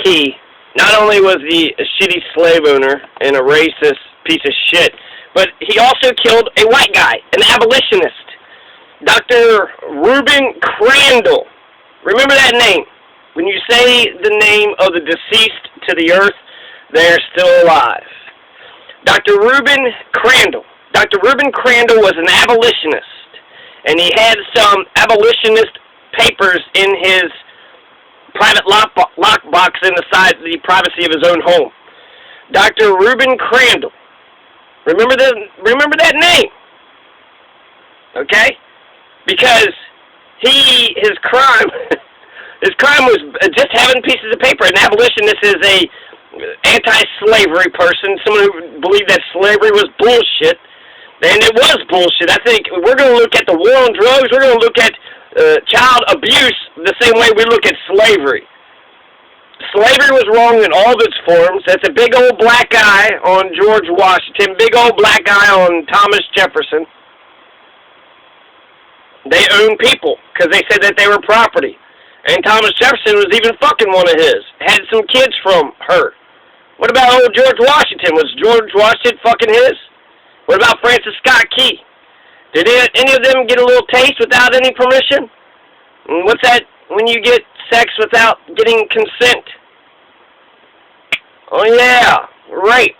Key, not only was he a shitty slave owner and a racist piece of shit, but he also killed a white guy, an abolitionist, Dr. Reuben Crandall. Remember that name. When you say the name of the deceased to the earth, they're still alive. Dr. Reuben Crandall. Dr. Reuben Crandall was an abolitionist, and he had some abolitionist papers in his private lockbox inside the privacy of his own home. Dr. Reuben Crandall. Remember that name, okay? Because his crime was just having pieces of paper. An abolitionist is a anti-slavery person, someone who believed that slavery was bullshit, and it was bullshit. I think we're going to look at the war on drugs. We're going to look at child abuse the same way we look at slavery. Slavery was wrong in all of its forms. That's a big old black guy on George Washington, big old black guy on Thomas Jefferson. They owned people because they said that they were property. And Thomas Jefferson was even fucking one of his. Had some kids from her. What about old George Washington? Was George Washington fucking his? What about Francis Scott Key? Did any of them get a little taste without any permission? What's that when you get sex without getting consent? Oh yeah, rape.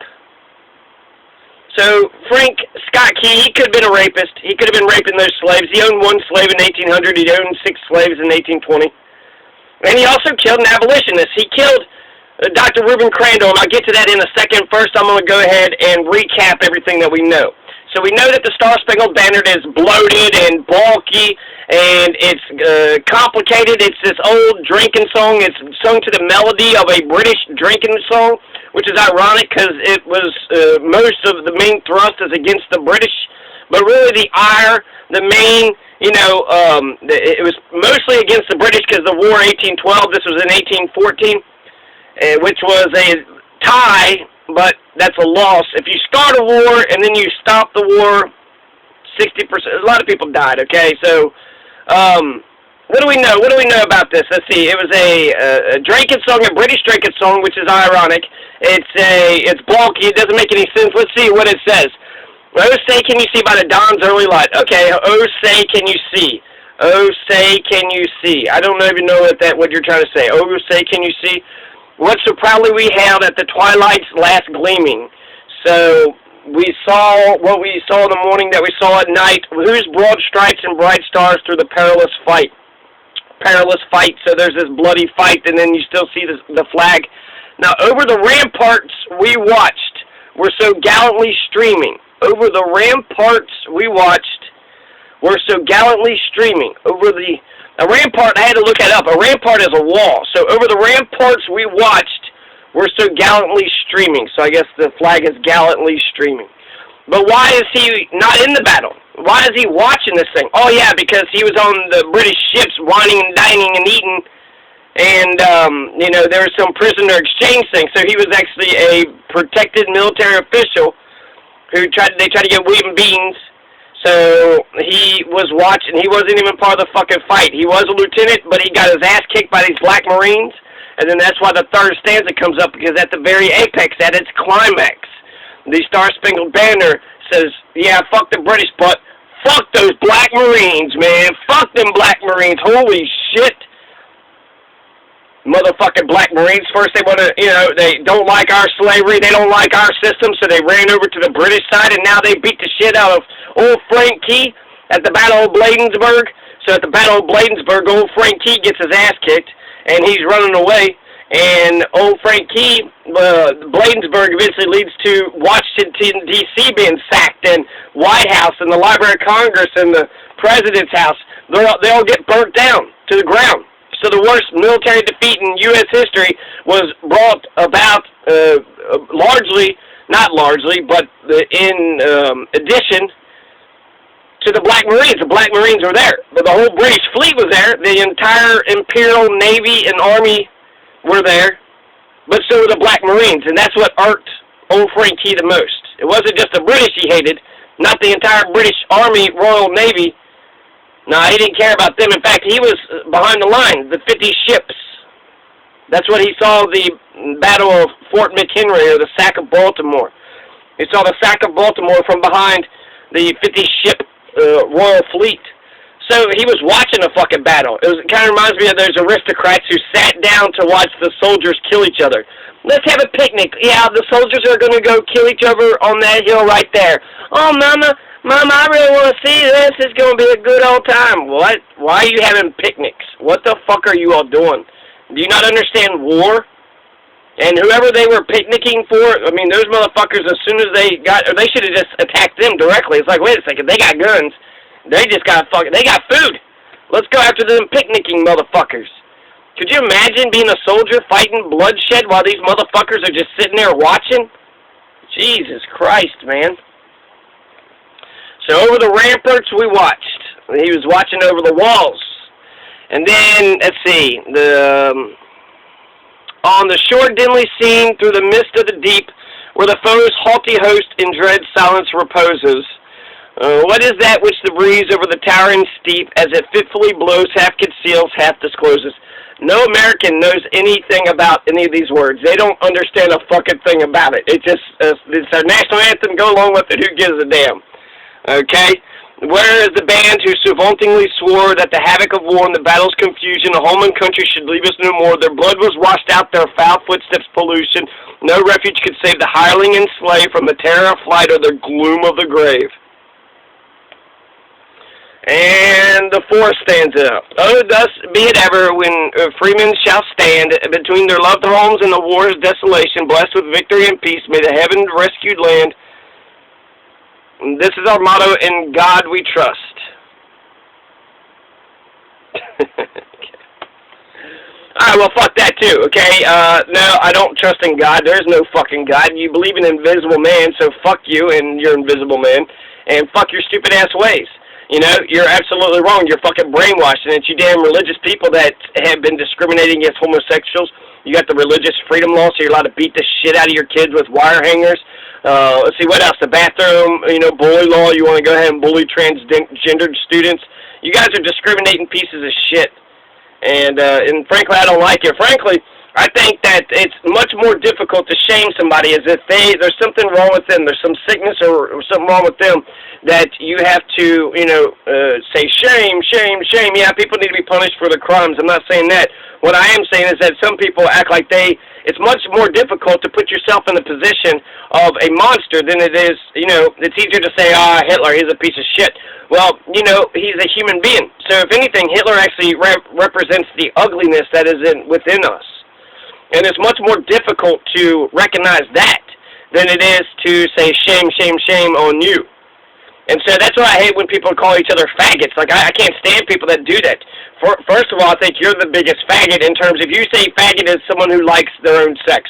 So Frank Scott Key, he could have been a rapist. He could have been raping those slaves. He owned one slave in 1800. He owned 6 slaves in 1820. And he also killed an abolitionist. He killed Dr. Reuben Crandall, and I'll get to that in a second. First, I'm going to go ahead and recap everything that we know. So we know that the Star Spangled Banner is bloated and bulky, and it's complicated. It's this old drinking song. It's sung to the melody of a British drinking song, which is ironic because it was most of the main thrust is against the British, but really the ire, the main, it was mostly against the British because the war 1812, this was in 1814, which was a tie, but that's a loss. If you start a war and then you stop the war, 60%, a lot of people died, okay? So, what do we know? What do we know about this? Let's see. It was a drinking song, a British drinking song, which is ironic. It's bulky. It doesn't make any sense. Let's see what it says. Oh, say, can you see by the dawn's early light? Okay, oh, say, can you see? Oh, say, can you see? I don't even know what you're trying to say. Oh, say, can you see? What so proudly we hailed at the twilight's last gleaming. So we saw what we saw in the morning that we saw at night. Whose broad stripes and bright stars through the perilous fight? Perilous fight. So there's this bloody fight, and then you still see the flag. Now, over the ramparts we watched were so gallantly streaming. Over the ramparts we watched were so gallantly streaming. A rampart, I had to look that up. A rampart is a wall. So over the ramparts we watched were so gallantly streaming. So I guess the flag is gallantly streaming. But why is he not in the battle? Why is he watching this thing? Oh, yeah, because he was on the British ships wining and dining and eating. And, there was some prisoner exchange thing. So he was actually a protected military official who tried to get William Beans. So he was watching. He wasn't even part of the fucking fight. He was a lieutenant, but he got his ass kicked by these black Marines. And then that's why the third stanza comes up, because at the very apex, at its climax, the Star Spangled Banner says, yeah, fuck the British, but fuck those black Marines, man. Fuck them black Marines. Holy shit. Motherfucking black Marines. First they want to, they don't like our slavery. They don't like our system, so they ran over to the British side, and now they beat the shit out of old Frank Key at the Battle of Bladensburg. So at the Battle of Bladensburg, old Frank Key gets his ass kicked, and he's running away. And old Frank Key, Bladensburg eventually leads to Washington, D.C. being sacked, and White House, and the Library of Congress, and the President's House. They all get burnt down to the ground. So the worst military defeat in U.S. history was brought about but in addition to the Black Marines. The Black Marines were there, but the whole British fleet was there. The entire Imperial Navy and Army were there, but so were the Black Marines, and that's what irked old Frank Key the most. It wasn't just the British he hated, not the entire British Army, Royal Navy. No, he didn't care about them. In fact, he was behind the line, the 50 ships. That's what he saw the Battle of Fort McHenry, or the sack of Baltimore. He saw the sack of Baltimore from behind the 50-ship Royal Fleet. So he was watching a fucking battle. It kind of reminds me of those aristocrats who sat down to watch the soldiers kill each other. Let's have a picnic. Yeah, the soldiers are going to go kill each other on that hill right there. Oh, Mama, I really want to see this. It's going to be a good old time. What? Why are you having picnics? What the fuck are you all doing? Do you not understand war? And whoever they were picnicking for, I mean, those motherfuckers, as soon as they got, or they should have just attacked them directly. It's like, wait a second, they got guns. They just got they got food. Let's go after them picnicking motherfuckers. Could you imagine being a soldier fighting bloodshed while these motherfuckers are just sitting there watching? Jesus Christ, man. So over the ramparts we watched. He was watching over the walls. And then, let's see, on the shore dimly seen through the mist of the deep, where the foe's haughty host in dread silence reposes. What is that which the breeze over the towering steep, as it fitfully blows, half conceals, half discloses? No American knows anything about any of these words. They don't understand a fucking thing about it. It's just, it's our national anthem, go along with it, who gives a damn? Okay? Where is the band who so vauntingly swore that the havoc of war and the battle's confusion, a home and country should leave us no more? Their blood was washed out, their foul footsteps pollution. No refuge could save the hireling and slave from the terror of flight or the gloom of the grave. And the fourth stanza. Oh, thus be it ever when freemen shall stand between their loved homes and the war's desolation, blessed with victory and peace, may the heaven-rescued land. This is our motto, in God we trust. Alright, well, fuck that too, okay? No, I don't trust in God. There's no fucking God. You believe in an invisible man, so fuck you and your invisible man, and fuck your stupid-ass ways. You know, you're absolutely wrong. You're fucking brainwashed, and it's you damn religious people that have been discriminating against homosexuals. You got the religious freedom law, so you're allowed to beat the shit out of your kids with wire hangers. Let's see, what else? The bathroom, bully law. You want to go ahead and bully transgendered students. You guys are discriminating pieces of shit. And frankly, I don't like it. Frankly, I think that it's much more difficult to shame somebody as if there's something wrong with them. There's some sickness or something wrong with them that you have to, say shame, shame, shame. Yeah, people need to be punished for their crimes. I'm not saying that. What I am saying is that some people act like it's much more difficult to put yourself in the position of a monster than it is, it's easier to say, Hitler, he's a piece of shit. Well, he's a human being. So if anything, Hitler actually represents the ugliness that is within us. And it's much more difficult to recognize that than it is to say shame, shame, shame on you. And so that's why I hate when people call each other faggots. Like, I can't stand people that do that. First of all, I think you're the biggest faggot in terms of, if you say faggot is someone who likes their own sex.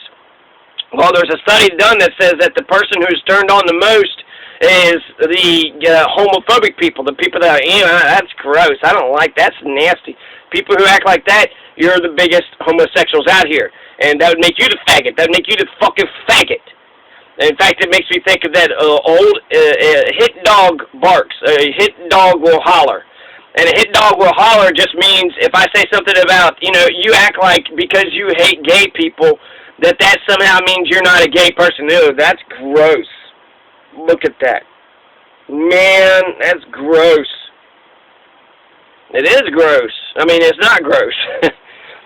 Well, there's a study done that says that the person who's turned on the most is the homophobic people, the people that are, that's gross, I don't like, that's nasty. People who act like that, you're the biggest homosexuals out here. And that would make you the faggot. That would make you the fucking faggot. In fact, it makes me think of that old hit dog barks. A hit dog will holler. And a hit dog will holler just means if I say something about, you act like because you hate gay people, that somehow means you're not a gay person. Ew, that's gross. Look at that. Man, that's gross. It is gross. I mean, it's not gross.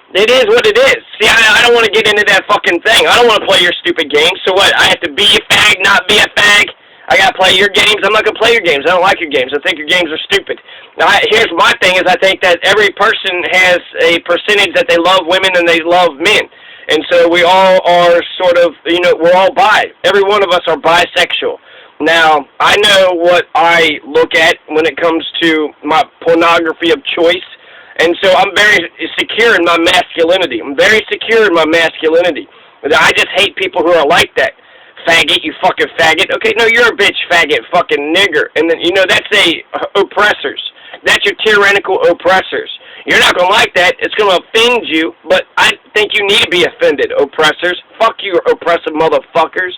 It is what it is. See, I don't want to get into that fucking thing. I don't want to play your stupid games. So what? I have to be a fag, not be a fag? I got to play your games? I'm not going to play your games. I don't like your games. I think your games are stupid. Now, here's my thing is I think that every person has a percentage that they love women and they love men. And so we all are sort of, we're all bi. Every one of us are bisexual. Now, I know what I look at when it comes to my pornography of choice. And so I'm very secure in my masculinity. I'm very secure in my masculinity. I just hate people who are like that. Faggot, you fucking faggot. Okay, no, you're a bitch, faggot, fucking nigger. And then, that's oppressors. That's your tyrannical oppressors. You're not going to like that. It's going to offend you, but I think you need to be offended, oppressors. Fuck you, oppressive motherfuckers.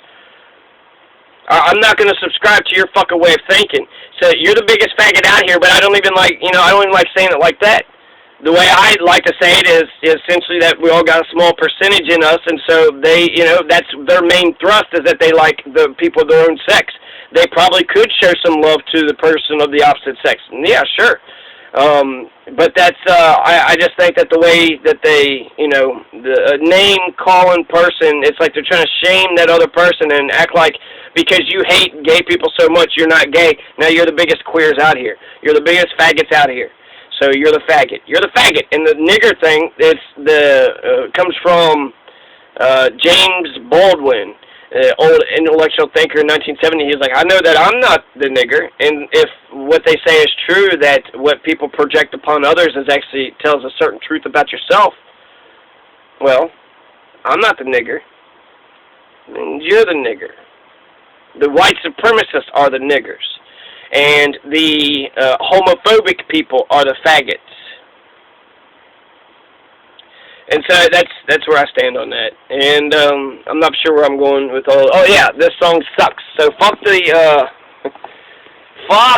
I'm not going to subscribe to your fucking way of thinking. So you're the biggest faggot out here, but I don't even like, I don't even like saying it like that. the way I like to say it is essentially that we all got a small percentage in us, and so they, that's their main thrust is that they like the people of their own sex. They probably could show some love to the person of the opposite sex. Yeah, sure. But that's, I just think that the way that they, the name-calling person, it's like they're trying to shame that other person and act like because you hate gay people so much, you're not gay. Now you're the biggest queers out here. You're the biggest faggots out here. So you're the faggot. You're the faggot. And the nigger thing, comes from James Baldwin, old intellectual thinker in 1970. He was like, I know that I'm not the nigger, and if what they say is true, that what people project upon others is actually tells a certain truth about yourself, well, I'm not the nigger, and you're the nigger. The white supremacists are the niggers, and the homophobic people are the faggots. And so that's where I stand on that. And I'm not sure where I'm going with all. Oh yeah, this song sucks. So fuck